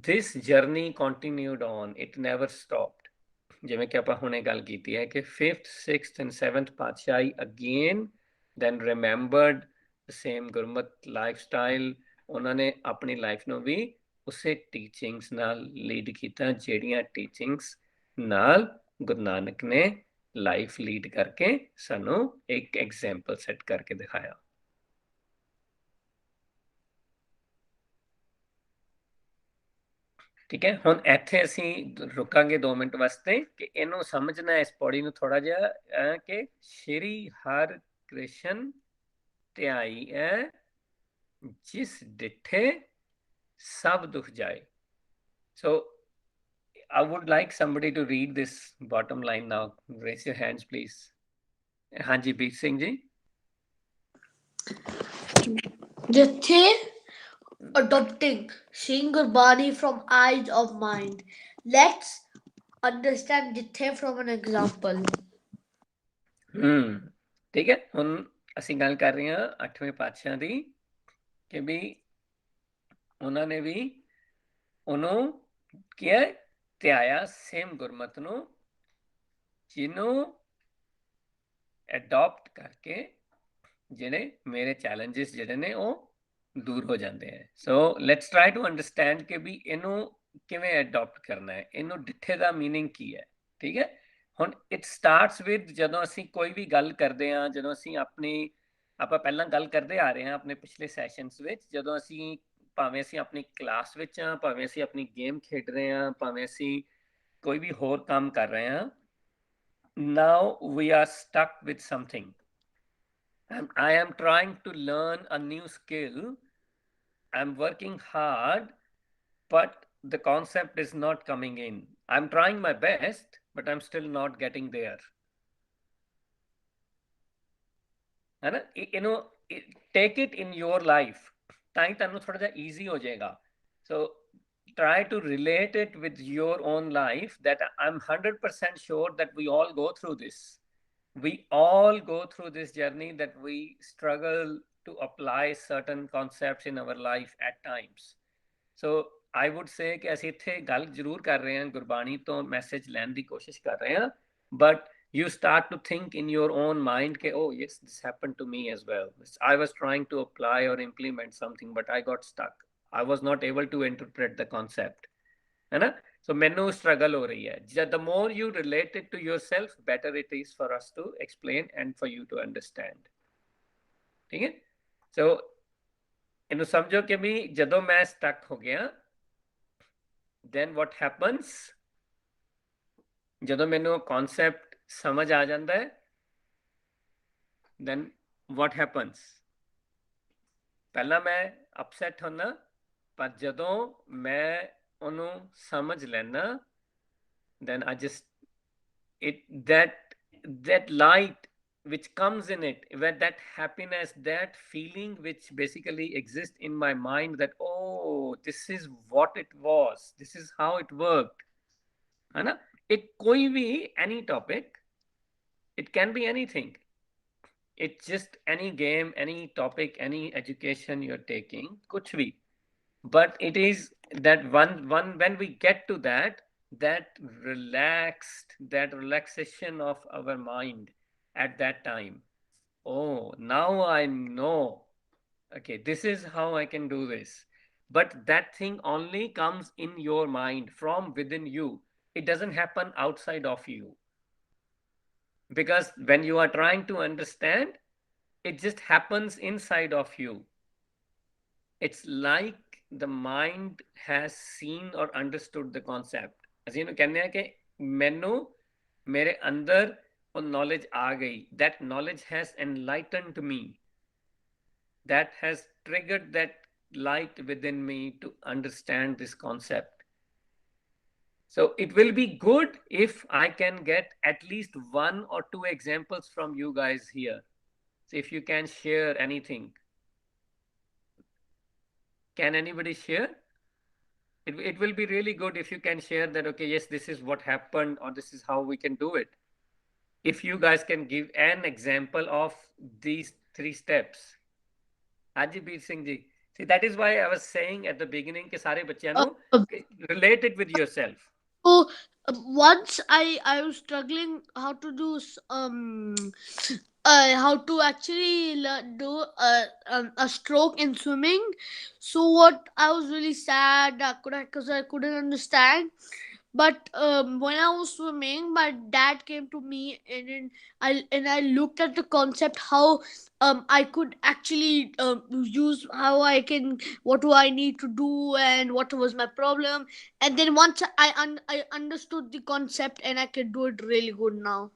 this journey continued on, it never stopped. ਜਿਵੇਂ ਕਿ ਆਪਾਂ ਹੁਣੇ ਗੱਲ ਕੀਤੀ ਹੈ ਕਿ 5th, 6th and 7th ਪਾਤਸ਼ਾਹੀ again then remembered the same Gurmat lifestyle. ਉਹਨਾਂ ਨੇ ਆਪਣੀ ਲਾਈਫ ਨੂੰ ਵੀ ਉਸੇ ਟੀਚਿੰਗਸ ਨਾਲ ਲੀਡ ਕੀਤਾ, ਜਿਹੜੀਆਂ ਟੀਚਿੰਗਸ ਨਾਲ ਗੁਰੂ ਨਾਨਕ ਨੇ ਲਾਈਫ ਲੀਡ ਕਰਕੇ ਸਾਨੂੰ ਇੱਕ ਐਗਜ਼ਾਮਪਲ ਸੈੱਟ ਕਰਕੇ ਦਿਖਾਇਆ. ਠੀਕ ਹੈ, ਹੁਣ ਇੱਥੇ ਅਸੀਂ ਰੁਕਾਂਗੇ 2 ਮਿੰਟ ਵਾਸਤੇ ਕਿ ਇਹਨੂੰ ਸਮਝਣਾ, ਇਸ ਪੌੜੀ ਨੂੰ ਥੋੜਾ ਜਿਹਾ ਕਿ ਸ਼੍ਰੀ ਹਰਿ ਕ੍ਰਿਸ਼ਨ ਧਿਆਈ ਹੈ ਜਿਸ ਡਿਠੇ ਸਭ ਦੁਖ ਜਾਏ. So I would like somebody to read this bottom line now. Raise your hands, please. Hanji Beat Singh ji. Jithe adopting seeing Gurbani from eyes of mind. Let's understand Jithe from an example. ठीक है, ਹੁਣ ਅਸੀਂ ਗੱਲ ਕਰ ਰਹੇ ਹਾਂ 8ਵੇਂ ਪਾਤਸ਼ਾਹ ਦੀ ਕਿ ਵੀ ਉਹਨਾਂ ਨੇ ਵੀ ਉਹਨੂੰ ਕਿਹਾ ਧਿਆਇਆ ਸੇਮ ਗੁਰਮਤ ਨੂੰ ਜਿਹਨੂੰ ਅਡਾਪਟ ਕਰਕੇ ਜਿਹੜੇ ਮੇਰੇ ਚੈਲੰਜਸ ਜਿਹੜੇ ਨੇ ਉਹ ਦੂਰ ਹੋ ਜਾਂਦੇ ਹੈ. So let's try to understand ਕਿ ਵੀ ਇਹਨੂੰ ਕਿਵੇਂ ਅਡਾਪਟ ਕਰਨਾ ਹੈ, ਇਹਨੂੰ ਡਿੱਠੇ ਦਾ ਮੀਨਿੰਗ ਕੀ ਹੈ. ਠੀਕ ਹੈ, ਹੁਣ ਇਟ ਸਟਾਰਟਸ ਵਿਦ ਜਦੋਂ ਅਸੀਂ ਕੋਈ ਵੀ ਗੱਲ ਕਰਦੇ ਹਾਂ, ਜਦੋਂ ਅਸੀਂ ਆਪਾਂ ਪਹਿਲਾਂ ਗੱਲ ਕਰਦੇ ਆ ਰਹੇ ਹਾਂ ਆਪਣੇ ਪਿਛਲੇ ਸੈਸ਼ਨਸ ਵਿੱਚ, ਜਦੋਂ ਅਸੀਂ ਭਾਵੇਂ ਅਸੀਂ ਆਪਣੀ ਕਲਾਸ ਵਿੱਚ ਹਾਂ, ਭਾਵੇਂ ਅਸੀਂ ਆਪਣੀ ਗੇਮ ਖੇਡ ਰਹੇ ਹਾਂ, ਭਾਵੇਂ ਅਸੀਂ ਕੋਈ ਵੀ ਹੋਰ ਕੰਮ ਕਰ ਰਹੇ ਹਾਂ, now we are stuck with something. I am trying to learn a new skill. I'm working hard, but the concept is not coming in. I'm trying my best, but I'm still not getting there. You know, take it in your life. ਤਾਂ ਹੀ ਤੁਹਾਨੂੰ ਥੋੜਾ ਜਿਹਾ easy ਹੋ ਜਾਏਗਾ. So try to relate it with your own life, that I'm 100% sure that we all go through this. We all go through this journey, that we struggle to apply certain concepts in our life at times. So I would say ਕਿ ਅਸੀਂ ਇੱਥੇ ਗੱਲ ਜ਼ਰੂਰ ਕਰ ਰਹੇ ਹਾਂ, ਗੁਰਬਾਣੀ ਤੋਂ message ਲੈਣ ਦੀ ਕੋਸ਼ਿਸ਼ ਕਰ ਰਹੇ ਹਾਂ, but you start to think in your own mind कि oh yes, this happened to me as well. I was trying to apply or implement something, but I got stuck. I was not able to interpret the concept. है ना? So मैंने struggle हो रही है. The more you relate it to yourself, better it is for us to explain and for you to understand. ठीक है? So ਇਹਨੂੰ ਸਮਝੋ ਕਿ ਵੀ ਜਦੋਂ ਮੈਂ stuck ਹੋ ਗਿਆ, then what happens? ਜਦੋਂ ਮੈਨੂੰ concept ਸਮਝ ਆ ਜਾਂਦਾ ਹੈ, then what happens? ਪਹਿਲਾਂ ਮੈਂ upset ਹੁੰਦਾ, ਪਰ ਜਦੋਂ ਮੈਂ ਉਹਨੂੰ ਸਮਝ ਲੈਣਾ, then I just that light which comes in it, where that happiness, that feeling which basically exists in my mind, that oh, this is what it was, this is how it worked. है ना? It कोई भी any topic, it can be anything. It's just any game, any topic, any education you're taking, kuch bhi. But it is that one when we get to that relaxation of our mind at that time. Oh, now I know. Okay, this is how I can do this. But that thing only comes in your mind, from within you. It doesn't happen outside of you. Because when you are trying to understand, it just happens inside of you. It's like the mind has seen or understood the concept. ਅਸੀਂ ਇਹਨੂੰ ਕਹਿੰਦੇ ਆ ਕਿ ਮੈਨੂੰ ਮੇਰੇ ਅੰਦਰ ਉਹ knowledge ਆ ਗਈ. That knowledge has enlightened me. That has triggered that light within me to understand this concept. So it will be good if I can get at least 1 or 2 examples from you guys here. So if you can share anything. Can anybody share? It will be really good if you can share that, okay, yes, this is what happened, or this is how we can do it. If you guys can give an example of these 3 steps. Ajibir Singh ji. See, that is why I was saying at the beginning कि सारे बच्चों को relate it with yourself. So once I was struggling how to do how to actually do a stroke in swimming. So what, I was really sad because I couldn't understand. But when I was swimming, my dad came to me, and then I looked at the concept, how I could actually use, how I can, what do I need to do, and what was my problem. And then once I understood the concept, and I can do it really good now.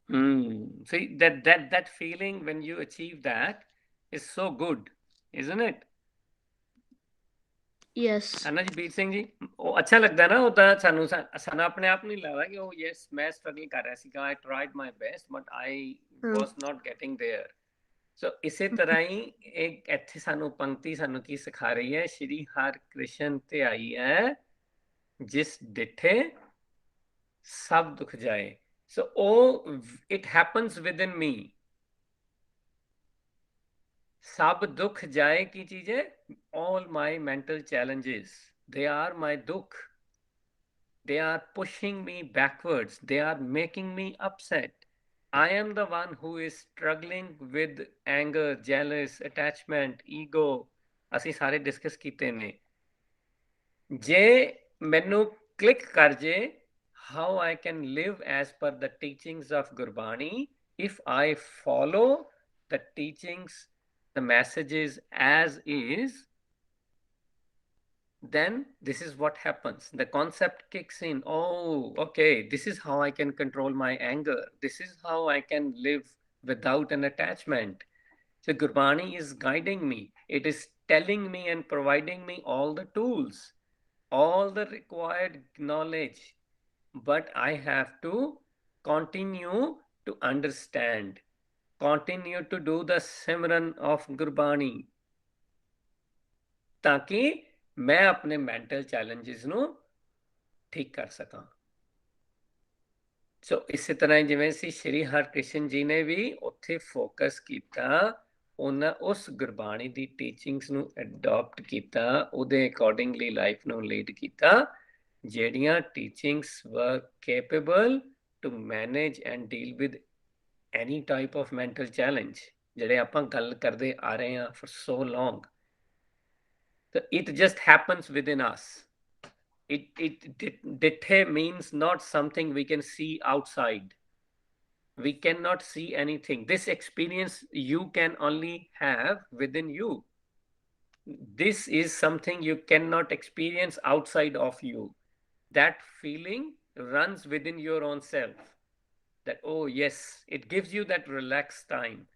See, that feeling when you achieve that is so good, isn't it? Yes. है ना जी बीर सिंह जी ਉਹ ਅੱਛਾ ਲੱਗਦਾ ਨਾ ਉਹ ਤਾਂ ਸਾਨੂੰ ਆਪਣੇ ਆਪ ਨਹੀਂ ਲੱਗਦਾ ਕਿ ਉਹ ਯੈਸ ਮੈਂ ਸਟਰਗਲ ਕਰ ਰਿਹਾ ਸੀਗਾ I tried my best but I was not getting there so ਇਸੇ ਤਰ੍ਹਾਂ ਹੀ ਇੱਕ ਇੱਥੇ ਸਾਨੂੰ ਪੰਕਤੀ ਸਾਨੂੰ ਕੀ ਸਿਖਾ ਰਹੀ ਹੈ ਸ਼੍ਰੀ ਹਰਿਕ੍ਰਿਸ਼ਨ ਤੇ ਆਈ ਹੈ ਜਿਸ ਡਿਠੇ ਸਭ ਦੁੱਖ ਜਾਏ ਸੋ ਉਹ ਇਟ ਹੈਪਨਸ ਵਿਦ ਇਨ ਮੀ सब दुख जाए की चीजें all my mental challenges they are my dukh they are pushing me backwards they are making me upset I am the one who is struggling with anger jealous attachment ego ਅਸੀਂ ਸਾਰੇ discuss ਕੀਤੇ ਨੇ ਜੇ ਮੈਨੂੰ click ਕਰ ਜੇ how I can live as per the teachings of Gurbani if I follow the teachings the messages as is, then this is what happens. The concept kicks in. Oh, okay, this is how I can control my anger. This is how I can live without an attachment. So Gurbani is guiding me. It is telling me and providing me all the tools, all the required knowledge. But I have to continue to understand. Continue to do the Simran of Gurbani ਤਾਂ ਕਿ ਮੈਂ ਆਪਣੇ mental challenges ਨੂੰ ਠੀਕ ਕਰ ਸਕਾਂ ਸੋ ਇਸੇ ਤਰ੍ਹਾਂ ਜਿਵੇਂ ਸੀ ਸ਼੍ਰੀ ਹਰਿਕ੍ਰਿਸ਼ਨ ਜੀ ਨੇ ਵੀ ਉੱਥੇ ਫੋਕਸ ਕੀਤਾ ਉਹਨਾਂ ਉਸ ਗੁਰਬਾਣੀ ਦੀ ਟੀਚਿੰਗਸ ਨੂੰ ਅਡਾਪਟ ਕੀਤਾ ਉਹਦੇ ਅਕੋਰਡਿੰਗਲੀ ਲਾਈਫ ਨੂੰ ਲੀਡ ਕੀਤਾ ਜਿਹੜੀਆਂ teachings were capable to manage and deal with any type of mental challenge ਜਿਹੜੇ ਆਪਾਂ ਗੱਲ ਕਰਦੇ ਆ ਰਹੇ ਹਾਂ for so long so it just happens within us dithe means not something we can see outside we cannot see anything this experience you can only have within you this is something you cannot experience outside of you that feeling runs within your own self that oh yes it gives you that relaxed time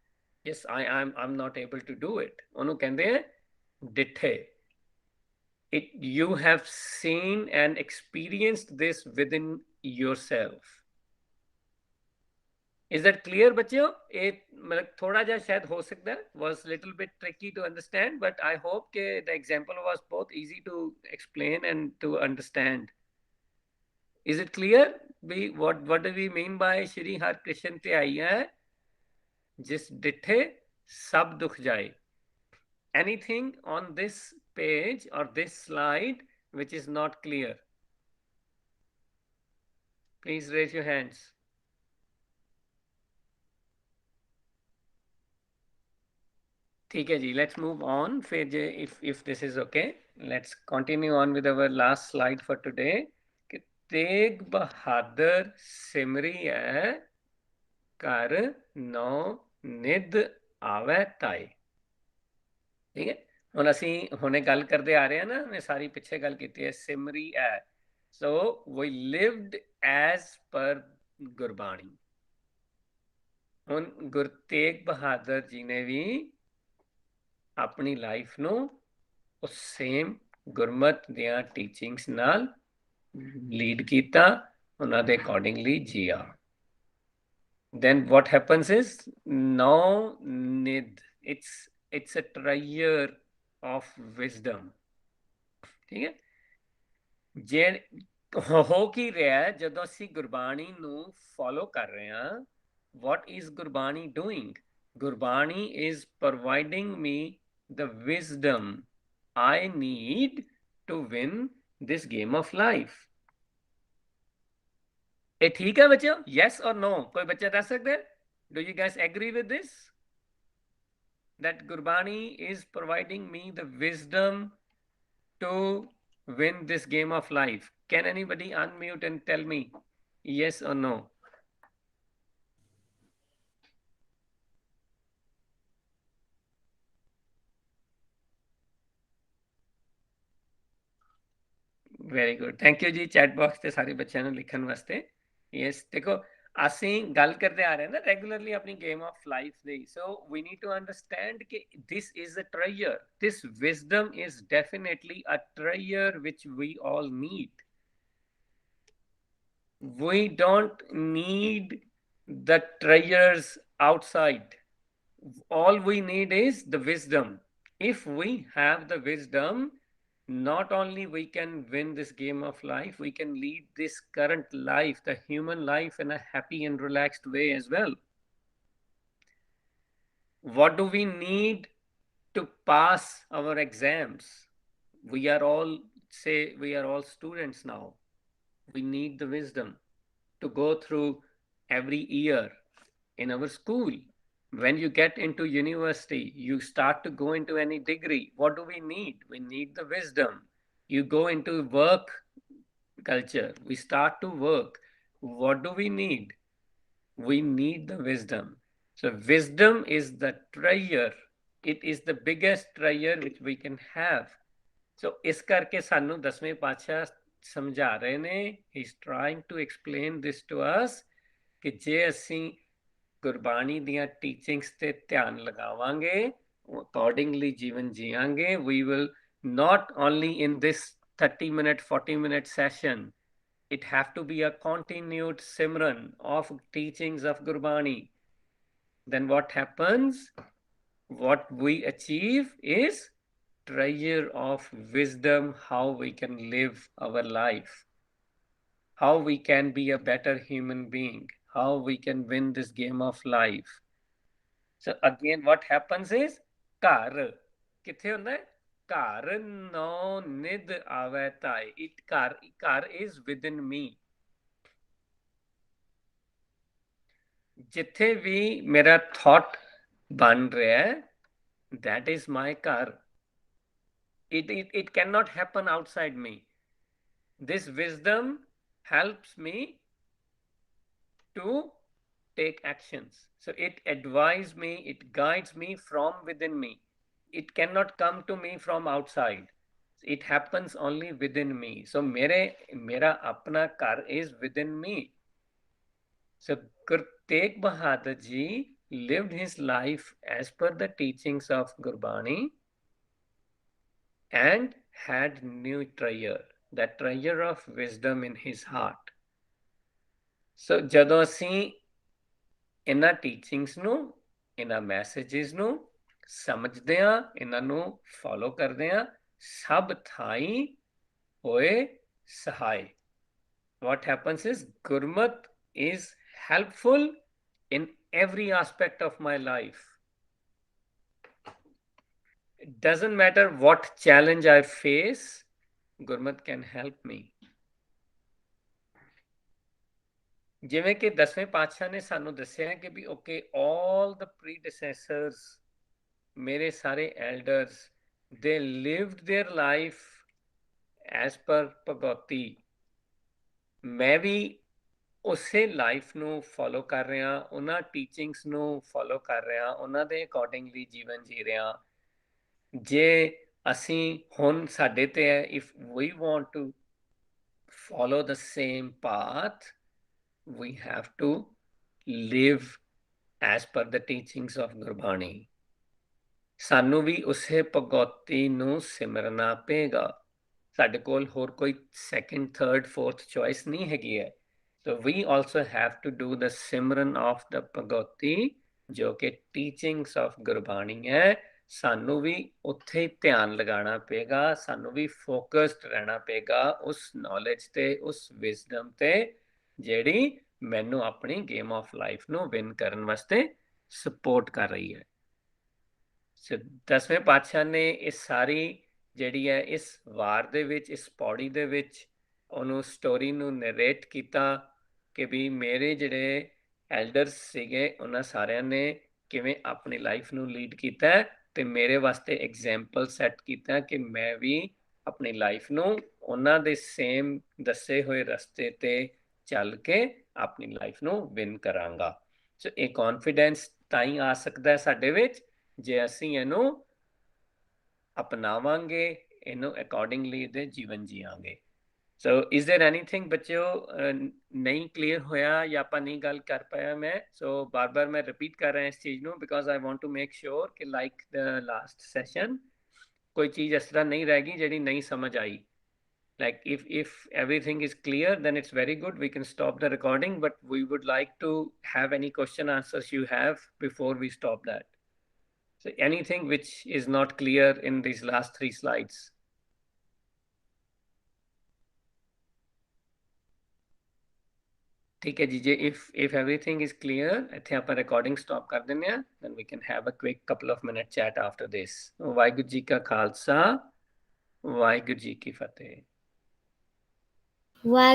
yes I'm not able to do it onu kende dithe it you have seen and experienced this within yourself is that clear ਬੱਚਿਓ ਇਹ ਮਤਲਬ ਥੋੜਾ ਜਿਹਾ ਸ਼ਾਇਦ ਹੋ ਸਕਦਾ was little bit tricky to understand but I hope ke the example was both easy to explain and to understand is it clear what do we mean by Shri Harkrishan te aai hai jis dithe sab dukh jaye anything on this page or this slide which is not clear please raise your hands ठीक है जी let's move on फिर if this is okay let's continue on with our last slide for today Tegh Bahadur Simri है कर नौ निध आवे ताए ठीक है ਹੁਣ ਅਸੀਂ ਹੁਣੇ ਗੱਲ ਕਰਦੇ ਆ ਰਹੇ ਹਾਂ ਨਾ ਮੈਂ ਸਾਰੀ ਪਿੱਛੇ ਗੱਲ ਕੀਤੀ ਹੈ ਸਿਮਰੀ ਹੈ ਸੋ ਵੀ ਲਿਵਡ ਐਜ਼ ਪਰ ਗੁਰਬਾਣੀ ਹੁਣ ਗੁਰੂ ਤੇਗ ਬਹਾਦਰ ਜੀ ਨੇ ਵੀ ਆਪਣੀ ਲਾਈਫ ਨੂੰ ਉਸ ਸੇਮ ਗੁਰਮਤ ਦੀਆਂ ਟੀਚਿੰਗਸ ਨਾਲ ਲੀਡ ਕੀਤਾ ਉਹਨਾਂ ਦੇ ਅਕੋਰਡਿੰਗਲੀ ਜੀਆ then what happens is now nid it's a treasure of wisdom ਠੀਕ ਹੈ ਜੇ ਹੋ ਕੀ ਰਿਹਾ ਜਦੋਂ ਅਸੀਂ ਗੁਰਬਾਣੀ ਨੂੰ ਫੋਲੋ ਕਰ ਰਹੇ ਹਾਂ what is Gurbani doing Gurbani is providing me the wisdom I need to win this game of life ਇਹ ਠੀਕ ਹੈ ਬੱਚਿਓ yes or no ਕੋਈ ਬੱਚਾ ਦੱਸ ਸਕਦਾ do you guys agree with this that Gurbani is providing me the wisdom to win this game of life Can anybody unmute and tell me yes or no? Very good, thank you ਜੀ chat box ਤੇ ਸਾਰੇ ਬੱਚਿਆਂ ਨੂੰ ਲਿਖਣ ਵਾਸਤੇ। Yes, ਦੇਖੋ ਅਸੀਂ ਗੱਲ ਕਰਦੇ ਆ ਰਹੇ ਹਾਂ ਨਾ ਰੈਗੂਲਰਲੀ ਆਪਣੀ ਗੇਮ ਆਫ ਲਾਈਫ ਦੀ, so we need to understand ਕਿ this is a treasure, this wisdom is definitely a treasure which we all need. We don't need the treasures outside. All we need is the wisdom. If we have the wisdom, not only we can win this game of life, we can lead this current life, the human life, in a happy and relaxed way as well. What do we need to pass our exams? We are all students now. We need the wisdom to go through every year in our school. When you get into university, you start to go into any degree. What do we need? We need the wisdom. You go into work culture, we start to work. What do we need? We need the wisdom. So wisdom is the treasure. It is the biggest treasure which we can have. So ਇਸ ਕਰਕੇ ਸਾਨੂੰ 10ਵੇਂ ਪਾਤਸ਼ਾਹ ਸਮਝਾ ਰਹੇ ਨੇ, he is trying to explain this to us ਕਿ ਜੇ ਅਸੀਂ ਗੁਰਬਾਣੀ ਦੀਆਂ ਟੀਚਿੰਗਸ ਤੇ ਧਿਆਨ ਲਗਾਵਾਂਗੇ, ਅਕੋਰਡਿੰਗਲੀ ਜੀਵਨ ਜੀਵਾਂਗੇ, we will not only in this 30-minute 40-minute session, it have to be a continued simran of teachings of Gurbani. Then what happens? What we achieve is treasure of wisdom, how we can live our life, how we can be a better human being, how we can win this game of life. So again, what happens is, ਘਰ ਕਿੱਥੇ ਹੁੰਦਾ ਹੈ? ਘਰ ਨੋ ਨਿਧ ਆਵੈ ਤਾਈ। It ਘਰ is within me. ਜਿੱਥੇ ਵੀ ਮੇਰਾ thought ਬਣ ਰਿਹਾ ਹੈ, that is my ਘਰ. It cannot happen outside me. This wisdom helps me to take actions. So it advises me, it guides me from within me. It cannot come to me from outside. It happens only within me. So mera apna kar is within me. So Guru Tegh Bahadur Ji lived his life as per the teachings of Gurbani and had new treasure, that treasure of wisdom in his heart. So ਜਦੋਂ ਅਸੀਂ ਇਹਨਾਂ teachings ਨੂੰ, ਇਹਨਾਂ messages ਨੂੰ ਸਮਝਦੇ ਹਾਂ, ਇਹਨਾਂ ਨੂੰ ਫੋਲੋ ਕਰਦੇ ਹਾਂ, ਸਭ ਥਾਈਂ ਹੋਏ ਸਹਾਈ। What happens is, Gurmat is helpful in every aspect of my life. It doesn't matter what challenge I face, Gurmat can help me. ਜਿਵੇਂ ਕਿ 10ਵੇਂ ਪਾਤਸ਼ਾਹ ਨੇ ਸਾਨੂੰ ਦੱਸਿਆ ਕਿ ਵੀ ਓਕੇ, all the predecessors, ਮੇਰੇ ਸਾਰੇ elders, they lived their life as per ਭਗਉਤੀ। ਮੈਂ ਵੀ ਉਸੇ ਲਾਈਫ ਨੂੰ ਫੋਲੋ ਕਰ ਰਿਹਾ, ਉਹਨਾਂ ਟੀਚਿੰਗਸ ਨੂੰ ਫੋਲੋ ਕਰ ਰਿਹਾ, ਉਹਨਾਂ ਦੇ ਅਕੋਰਡਿੰਗਲੀ ਜੀਵਨ ਜੀ ਰਿਹਾ। ਜੇ ਅਸੀਂ ਹੁਣ ਸਾਡੇ ਤੇ ਹੈ, if we want to follow the same path, we have to live as per the teachings of Gurbani. ਸਾਨੂੰ ਵੀ ਉਸੇ ਭਗਉਤੀ ਨੂੰ ਸਿਮਰਨਾ ਪਏਗਾ। ਸਾਡੇ ਕੋਲ ਹੋਰ ਕੋਈ ਸੈਕਿੰਡ, ਥਰਡ, ਫੋਰਥ ਚੋਇਸ ਨਹੀਂ ਹੈਗੀ ਹੈ। So we also have to do the simran of the ਭਗਉਤੀ, ਜੋ ਕਿ teachings of Gurbani ਹੈ। ਸਾਨੂੰ ਵੀ ਉੱਥੇ ਹੀ ਧਿਆਨ ਲਗਾਉਣਾ ਪਏਗਾ, ਸਾਨੂੰ ਵੀ ਫੋਕਸਡ ਰਹਿਣਾ ਪਏਗਾ ਉਸ ਨੌਲੇਜ ਤੇ, ਉਸ ਵਿਜ਼ਡਮ ਤੇ, ਜਿਹੜੀ ਮੈਨੂੰ ਆਪਣੀ ਗੇਮ ਆਫ ਲਾਈਫ ਨੂੰ ਵਿਨ ਕਰਨ ਵਾਸਤੇ ਸਪੋਰਟ ਕਰ ਰਹੀ ਹੈ। ਸੋ 10ਵੇਂ ਪਾਤਸ਼ਾਹ ਨੇ ਇਹ ਸਾਰੀ ਜਿਹੜੀ ਹੈ ਇਸ ਵਾਰ ਦੇ ਵਿੱਚ, ਇਸ ਪੌੜੀ ਦੇ ਵਿੱਚ ਉਹਨੂੰ ਸਟੋਰੀ ਨੂੰ ਨਰੇਟ ਕੀਤਾ ਕਿ ਵੀ ਮੇਰੇ ਜਿਹੜੇ ਐਲਡਰਸ ਸੀਗੇ, ਉਹਨਾਂ ਸਾਰਿਆਂ ਨੇ ਕਿਵੇਂ ਆਪਣੀ ਲਾਈਫ ਨੂੰ ਲੀਡ ਕੀਤਾ ਤੇ ਮੇਰੇ ਵਾਸਤੇ ਐਗਜ਼ਾਮਪਲ ਸੈੱਟ ਕੀਤਾ ਕਿ ਮੈਂ ਵੀ ਆਪਣੀ ਲਾਈਫ ਨੂੰ ਉਹਨਾਂ ਦੇ ਸੇਮ ਦੱਸੇ ਹੋਏ ਰਸਤੇ ਤੇ ਚੱਲ ਕੇ ਆਪਣੀ ਲਾਈਫ ਨੂੰ ਵਿਨ ਕਰਾਂਗਾ। ਸੋ ਇਹ ਕੌਨਫੀਡੈਂਸ ਤਾਂ ਹੀ ਆ ਸਕਦਾ ਹੈ ਸਾਡੇ ਵਿੱਚ ਜੇ ਅਸੀਂ ਇਹਨੂੰ ਅਪਣਾਵਾਂਗੇ, ਇਹਨੂੰ ਅਕੋਰਡਿੰਗਲੀ ਇਹਦੇ ਜੀਵਨ ਜੀਵਾਂਗੇ। ਸੋ ਇਜ਼ ਦੇयर ਐਨੀਥਿੰਗ ਬੱਚਿਓ ਨਹੀਂ ਕਲੀਅਰ ਹੋਇਆ ਜਾਂ ਆਪਾਂ ਨਹੀਂ ਗੱਲ ਕਰ ਪਾਇਆ ਮੈਂ? ਸੋ ਬਾਰ-ਬਾਰ ਮੈਂ ਰਿਪੀਟ ਕਰ ਰਿਹਾ ਇਸ ਚੀਜ਼ ਨੂੰ because I want to make sure ਕਿ ਲਾਈਕ ਦ ਲਾਸਟ ਸੈਸ਼ਨ ਕੋਈ ਚੀਜ਼ ਇਸ ਤਰ੍ਹਾਂ ਨਹੀਂ ਰਹਿ ਗਈ ਜਿਹੜੀ ਨਹੀਂ ਸਮਝ ਆਈ। Like if everything is clear, then it's very good. We can stop the recording, but we would like to have any question answers you have before we stop that. So anything which is not clear in these last 3 slides. ठीक है जी, जे if everything is clear, ਇੱਥੇ ਆਪਾਂ recording stop ਕਰ ਦਿੰਦੇ ਹਾਂ, then we can have a quick couple of minute chat after this. Waheguru ji ਕਾ ਖਾਲਸਾ, ਵਾਹਿਗੁਰੂ ਜੀ ਕੀ ਫਤਿਹ। Why